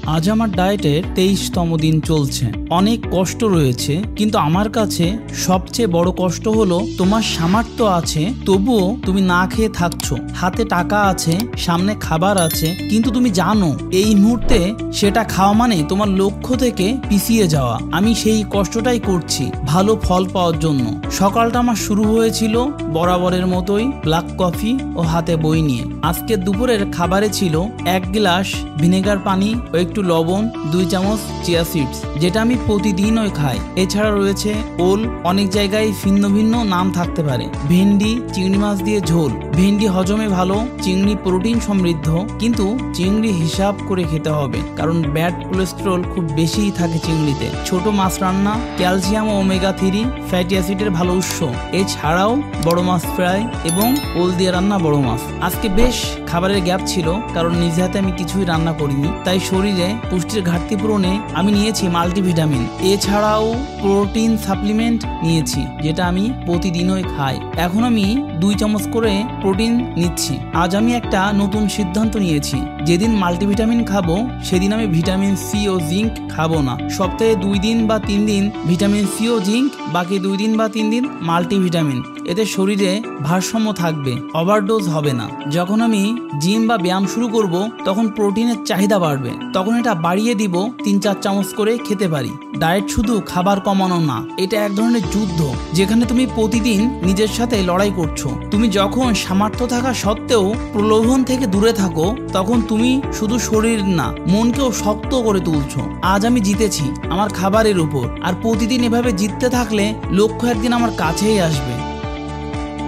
আজ আমার ডায়েটের 23তম দিন চলছে। অনেক কষ্ট রয়েছে, কিন্তু আমার কাছে সবচেয়ে বড় কষ্ট হলো তোমার সামর্থ্য আছে তবুও তুমি না খেয়ে থাকছো। হাতে টাকা আছে, সামনে খাবার আছে, কিন্তু তুমি জানো এই মুহূর্তে সেটা খাওয়া মানে তোমার লক্ষ্য থেকে পিছিয়ে যাওয়া। আমি সেই কষ্টটাই করছি ভালো ফল পাওয়ার জন্য। সকালটা আমার শুরু হয়েছিল বরাবরের মতোই ব্ল্যাক কফি ও হাতে বই নিয়ে। আজকে দুপুরের খাবারে ছিল 1 গ্লাস ভিনেগার পানি ও একটু লবণ, 2 চামচ চিয়া সিডস, যেটা আমি প্রতিদিনই খাই। এছাড়া রয়েছে ওল, অনেক জায়গায় ভিন্ন ভিন্ন নাম থাকতে পারে। ভেন্ডি, চিংড়ি মাছ দিয়ে ঝোল। ভেন্ডি হজমে ভালো, চিংড়ি প্রোটিন সমৃদ্ধ, কিন্তু চিংড়ি হিসাব করে খেতে হবে, কারণ ব্যাড কোলেস্টেরল খুব বেশিই থাকে চিংড়িতে। ছোট মাছ রান্না, ক্যালসিয়াম ও ওমেগা 3 ফ্যাটি অ্যাসিডের ভালো উৎস। এছাড়াও বড় মাছ ফ্রাই এবং ওল দিয়ে রান্না বড় মাছ। আজকে বেশ খাবারের গ্যাপ ছিল, কারণ নিজে হাতে আমি কিছুই রান্না করিনি, তাই শরীরে পুষ্টির ঘাটতি পূরণে আমি নিয়েছি মাল্টিভিটামিন। এছাড়াও প্রোটিন সাপ্লিমেন্ট নিয়েছি, যেটা আমি প্রতিদিনই খাই। এখন আমি 2 চামচ করে প্রোটিন নিচ্ছি। আজ আমি একটা নতুন সিদ্ধান্ত নিয়েছি, যেদিন মাল্টিভিটামিন খাবো সেদিন আমি ভিটামিন সি ও জিঙ্ক খাবো না। সপ্তাহে 2 দিন বা 3 দিন ভিটামিন সি ও জিঙ্ক, বাকি 2 দিন বা 3 দিন মাল্টিভিটামিন। এতে শরীরে ভারসাম্য থাকবে, ওভারডোজ হবে না। যখন আমি জিম বা ব্যায়াম শুরু করব তখন প্রোটিনের চাহিদা বাড়বে, তখন এটা বাড়িয়ে দিব, 3-4 চামচ করে খেতে পারি। ডায়েট শুধু খাবার কমানো না, এটা এক ধরনের যুদ্ধ, যেখানে তুমি প্রতিদিন নিজের সাথে লড়াই করছো। তুমি যখন সামর্থ্য থাকা সত্ত্বেও প্রলোভন থেকে দূরে থাকো, তখন তুমি শুধু শরীর না, মনকেও শক্ত করে তুলছো। আজ আমি জিতেছি আমার খাবারের উপর, আর প্রতিদিন এভাবে জিততে থাকলে লক্ষ্য একদিন আমার কাছেই আসবে।